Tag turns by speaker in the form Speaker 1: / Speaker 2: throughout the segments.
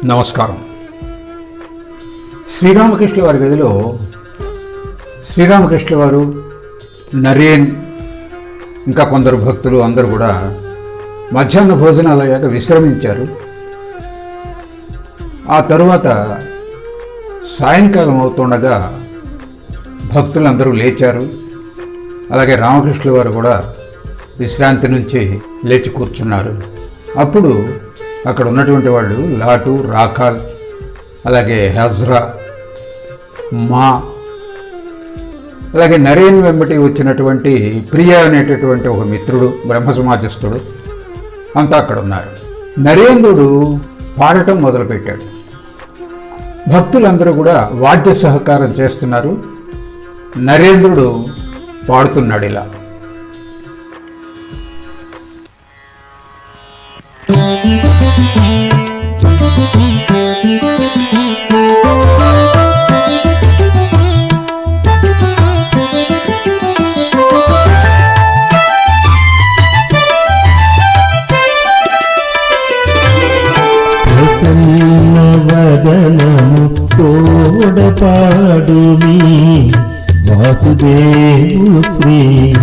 Speaker 1: నమస్కారం. శ్రీరామకృష్ణ వారి గదిలో శ్రీరామకృష్ణ వారు, నరేన్, ఇంకా కొందరు భక్తులు అందరూ కూడా మధ్యాహ్న భోజనాలు అయ్యాక విశ్రమించారు. ఆ తరువాత సాయంకాలం అవుతుండగా భక్తులందరూ లేచారు. అలాగే రామకృష్ణ వారు కూడా విశ్రాంతి నుంచి లేచి కూర్చున్నారు. అప్పుడు అక్కడ ఉన్నటువంటి వాళ్ళు లాటు, రాఖాల్, అలాగే హజ్రా, మా, అలాగే నరేన్ వెంబటి వచ్చినటువంటి ప్రియ అనేటటువంటి ఒక మిత్రుడు, బ్రహ్మ సమాజస్థుడు అంతా అక్కడ ఉన్నారు. నరేంద్రుడు పాడటం మొదలుపెట్టాడు. భక్తులందరూ కూడా వాద్య సహకారం చేస్తున్నారు. నరేంద్రుడు పాడుతున్నాడు ఇలా.
Speaker 2: ప్రసన్నవదనము తోడపాడుమి వాసుదేవు శ్రీ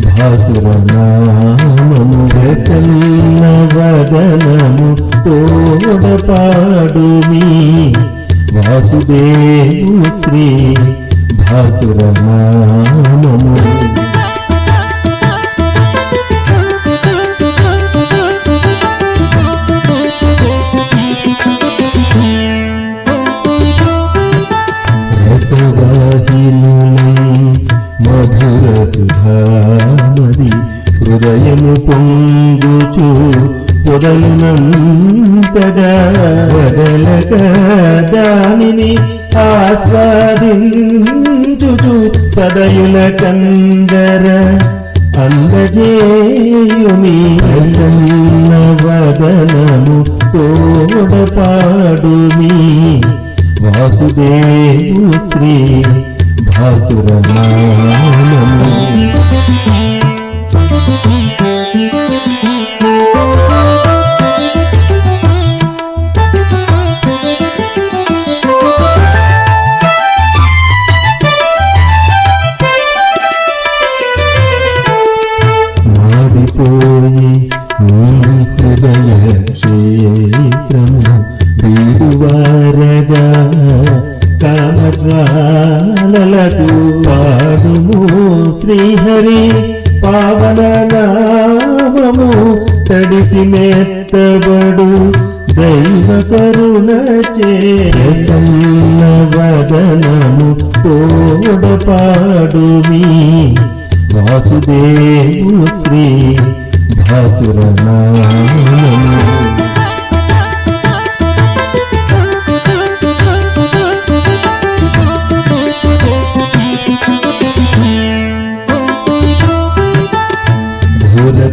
Speaker 2: భాసురనామము. ప్రసన్నవదనము తోడపాడుమి వాసుదేవు శ్రీ భాసురనామము. మధుర సుధామది హృదయము పొంగుచు పొదలునంతగా వదలక దానిని ఆస్వాదించుచు సదయుల కందర అందజేయుమి. ప్రసన్న వదనము తోడపాడుమి వాసుదేవు శ్రీ భాసురనామము. మాడిపోయి నీ హృదయ క్షేత్రము వీడువారగా కామజ్వాలలకు పాడుము శ్రీహరి పావన నామము. తడిసి మెత్తబడు దైవ కరుణచే ప్రసన్న వదనము తోడపాడుమి వాసుదేవు శ్రీ భాసురనామము.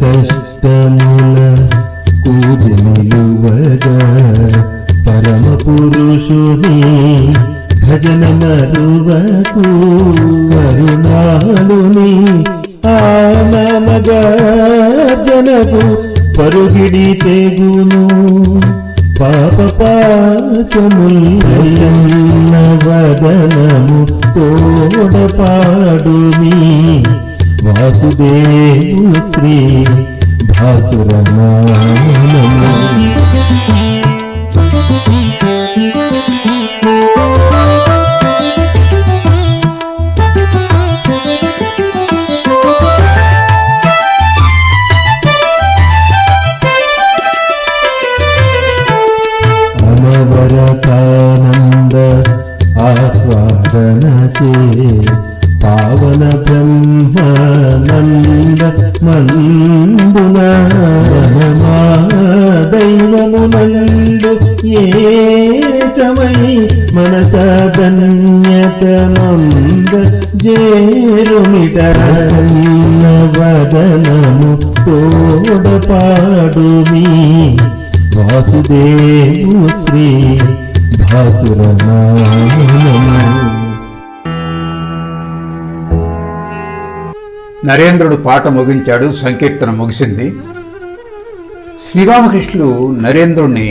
Speaker 2: కష్టముల కూడి నిలువగా పరమ పురుషుని భజన మరువకు కరుణాలుని ఆనమగర్జనకు పరుగిడి తెగును పాప పాశముల్. ప్రసన్న వదనము తోడపాడుమి వాసుదేవు శ్రీ భాసురనామము. అనవరతానంద ఆస్వాదనచే పావన బ్రహ్మానంద మందున దైవమునందు ఏక ఏకమై మనసధన్యత నొంద జేరుమిట వదనము తోడపాడుమి వాసుదేవు శ్రీ భాసురనామము.
Speaker 1: నరేంద్రుడు పాట ముగించాడు, సంకీర్తన ముగిసింది. శ్రీరామకృష్ణులు నరేంద్రుణ్ణి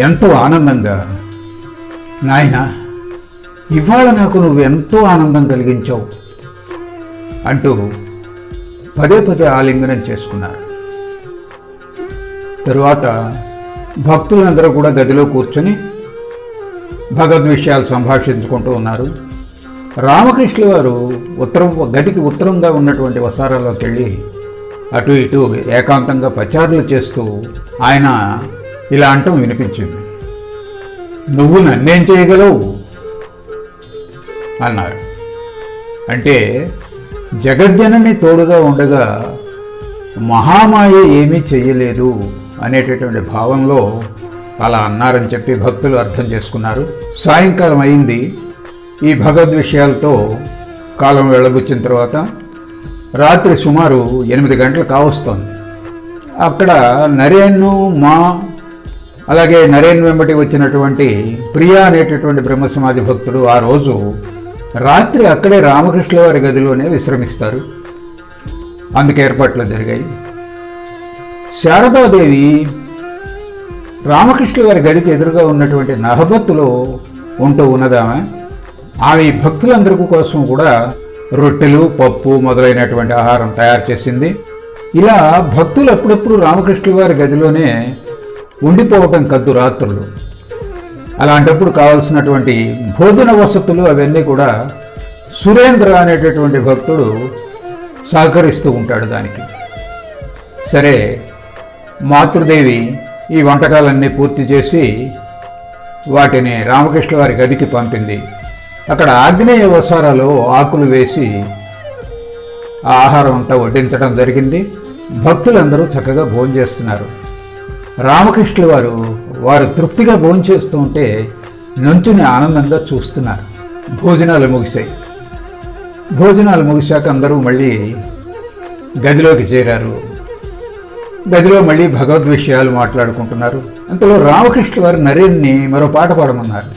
Speaker 1: ఎంతో ఆనందంగా, నాయన ఇవాళ నాకు నువ్వు ఎంతో ఆనందం కలిగించావు అంటూ పదే పదే ఆలింగనం చేసుకున్నారు. తరువాత భక్తులందరూ కూడా గదిలో కూర్చొని భగవద్విషయాలు సంభాషించుకుంటూ ఉన్నారు. రామకృష్ణుల వారు గదికి ఉత్తరంగా ఉన్నటువంటి వసారాలోకి వెళ్ళి అటు ఇటు ఏకాంతంగా పచారులు చేస్తూ ఆయన ఇలా అంటం వినిపించింది. నువ్వు నన్నేం చేయగలవు అన్నారు. అంటే జగజ్జనని తోడుగా ఉండగా మహామాయ ఏమీ చెయ్యలేదు అనేటటువంటి భావంలో అలా అన్నారని చెప్పి భక్తులు అర్థం చేసుకున్నారు. సాయంకాలం అయింది. ఈ భగవద్విషయాలతో కాలం వెళ్ళబుచ్చిన తర్వాత రాత్రి సుమారు 8 గంటలు కావస్తోంది. అక్కడ నరేన్ను అలాగే నరేన్ వెంబటి వచ్చినటువంటి ప్రియా అనేటటువంటి బ్రహ్మసమాధి భక్తుడు ఆ రోజు రాత్రి అక్కడే రామకృష్ణుల వారి గదిలోనే విశ్రమిస్తారు. అందుకు ఏర్పాట్లు జరిగాయి. శారదాదేవి రామకృష్ణుల వారి గదికి ఎదురుగా ఉన్నటువంటి నహబత్తులో ఉంటూ ఉన్నదామె. ఆమె భక్తులందరి కోసం కూడా రొట్టెలు, పప్పు మొదలైనటువంటి ఆహారం తయారు చేసింది. ఇలా భక్తులు అప్పుడప్పుడు రామకృష్ణుల వారి గదిలోనే ఉండిపోవటం కద్దు రాత్రులు. అలాంటప్పుడు కావలసినటువంటి భోజన వసతులు అవన్నీ కూడా సురేంద్ర అనేటటువంటి భక్తుడు సహకరిస్తూ ఉంటాడు దానికి. సరే, మాతృదేవి ఈ వంటకాలన్నీ పూర్తి చేసి వాటిని రామకృష్ణ వారి గదికి పంపింది. అక్కడ ఆగ్నేయ వసారాలో ఆకులు వేసి ఆ ఆహారం అంతా వడ్డించడం జరిగింది. భక్తులందరూ చక్కగా భోంచేస్తున్నారు. రామకృష్ణుల వారు తృప్తిగా భోంచేస్తూ ఉంటే నుంచుని ఆనందంగా చూస్తున్నారు. భోజనాలు ముగిశాయి. భోజనాలు ముగిశాక అందరూ మళ్ళీ గదిలోకి చేరారు. గదిలో మళ్ళీ భగవద్విషయాలు మాట్లాడుకుంటున్నారు. అంతలో రామకృష్ణుల వారు నరేన్ని మరో పాట పాడమన్నారు.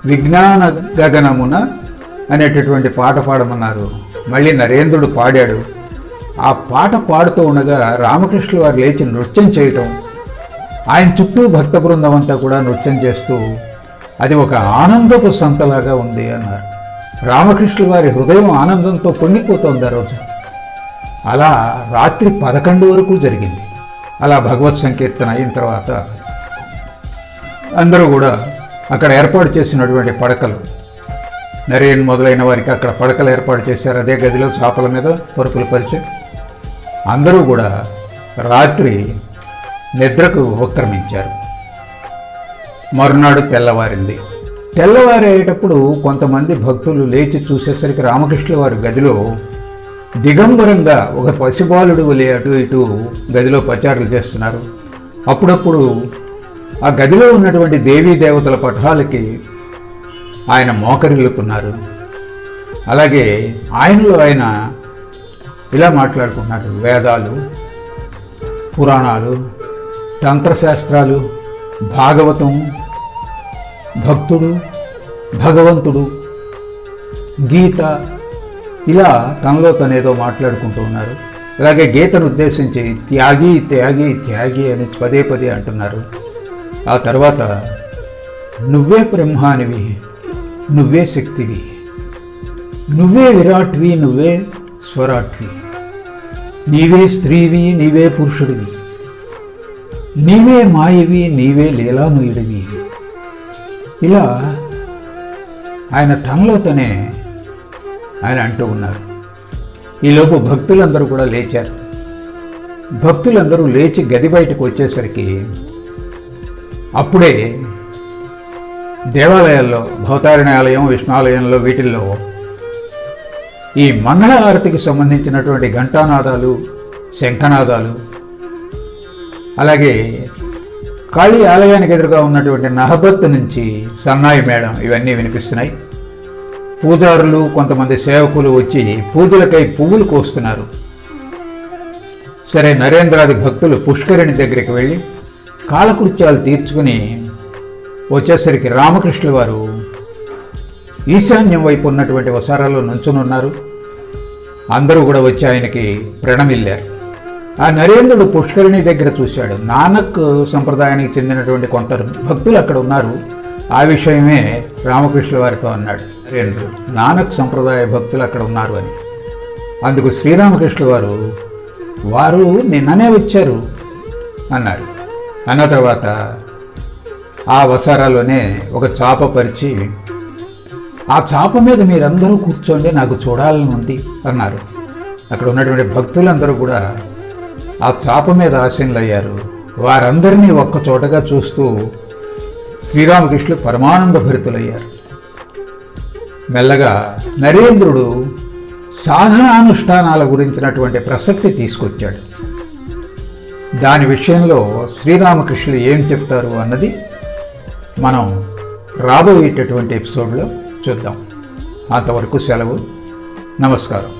Speaker 1: విజ్ఞాన గగనమున అనేటటువంటి పాట పాడమన్నారు. మళ్ళీ నరేంద్రుడు పాడాడు. ఆ పాట పాడుతూ ఉండగా రామకృష్ణుల వారు లేచి నృత్యం చేయటం, ఆయన చుట్టూ భక్త బృందం అంతా కూడా నృత్యం చేస్తూ అది ఒక ఆనందపు సంతలాగా ఉంది అన్నారు. రామకృష్ణుల వారి హృదయం ఆనందంతో పొంగిపోతోంది ఆ రోజు. అలా రాత్రి 11 వరకు జరిగింది. అలా భగవత్ సంకీర్తన అయిన తర్వాత అందరూ కూడా అక్కడ ఏర్పాటు చేసినటువంటి పడకలు, నరేన్ మొదలైన వారికి అక్కడ పడకలు ఏర్పాటు చేశారు. అదే గదిలో చాపల మీద పరుపులు పరిచి అందరూ కూడా రాత్రి నిద్రకు ఉపక్రమించారు. మరునాడు తెల్లవారింది. తెల్లవారేటప్పుడు కొంతమంది భక్తులు లేచి చూసేసరికి రామకృష్ణుల వారి గదిలో దిగంబరంగా ఒక పసిబాలుడు వలె అటు ఇటు గదిలో పచారులు చేస్తున్నారు. అప్పుడప్పుడు ఆ గదిలో ఉన్నటువంటి దేవీ దేవతల పటాలకి ఆయన మోకరిల్లుతున్నారు. అలాగే ఆయనలో ఆయన ఇలా మాట్లాడుకుంటున్నారు. వేదాలు, పురాణాలు, తంత్రశాస్త్రాలు, భాగవతం, భక్తుడు, భగవంతుడు, గీత, ఇలా తనలో తనేదో మాట్లాడుకుంటూ ఉన్నారు. అలాగే గీతను ఉద్దేశించి త్యాగి త్యాగి త్యాగి అని పదే పదే అంటున్నారు. ఆ తర్వాత నువ్వే బ్రహ్మానివి, నువ్వే శక్తివి, నువ్వే విరాట్వి, నువ్వే స్వరాట్వి, నీవే స్త్రీవి, నీవే పురుషుడివి, నీవే మాయవి, నీవే లీలామయుడివి. ఇలా ఆయన తనలో తనే ఆయన అంటూ ఉన్నారు. ఈలోపు భక్తులందరూ కూడా లేచారు. భక్తులందరూ లేచి గది బయటకు వచ్చేసరికి అప్పుడే దేవాలయాల్లో, భవతారిణి ఆలయం, విష్ణాలయంలో, వీటిల్లో ఈ మంగళహారతికి సంబంధించినటువంటి ఘంటానాదాలు, శంఖనాదాలు, అలాగే కాళీ ఆలయానికి ఎదురుగా ఉన్నటువంటి నహబత్తు నుంచి సన్నాయి మేళం ఇవన్నీ వినిపిస్తున్నాయి. పూజారులు కొంతమంది సేవకులు వచ్చి పూజలకై పువ్వులు కోస్తున్నారు. సరే, నరేంద్రాది భక్తులు పుష్కరిణి దగ్గరికి వెళ్ళి కాలకృత్యాలు తీర్చుకుని వచ్చేసరికి రామకృష్ణుల వారు ఈశాన్యం వైపు ఉన్నటువంటి వసారాల్లో నుంచునున్నారు. అందరూ కూడా వచ్చి ఆయనకి ప్రణమిల్లారు. ఆ నరేంద్రుడు పుష్కరిణి దగ్గర చూశాడు. నానక్ సంప్రదాయానికి చెందినటువంటి కొంత భక్తులు అక్కడ ఉన్నారు. ఆ విషయమే రామకృష్ణుల వారితో అన్నాడు నరేంద్రుడు, నానక్ సంప్రదాయ భక్తులు అక్కడ ఉన్నారు అని. అందుకు శ్రీరామకృష్ణుల వారు నిన్ననే వచ్చారు అన్నాడు. అన్న తర్వాత ఆ వసారాలోనే ఒక చాప పరిచి, ఆ చాప మీద మీరందరూ కూర్చోండి, నాకు చూడాలని ఉంది అన్నారు. అక్కడ ఉన్నటువంటి భక్తులందరూ కూడా ఆ చాప మీద ఆసీనులయ్యారు. వారందరినీ ఒక్క చోటగా చూస్తూ శ్రీరామకృష్ణులు పరమానంద భరితులయ్యారు. మెల్లగా నరేంద్రుడు సాధనానుష్ఠానాల గురించినటువంటి ప్రసక్తి తీసుకొచ్చాడు. దాని విషయంలో శ్రీరామకృష్ణులు ఏం చెప్తారు అన్నది మనం రాబోయేటటువంటి ఎపిసోడ్లో చూద్దాం. అంతవరకు సెలవు. నమస్కారం.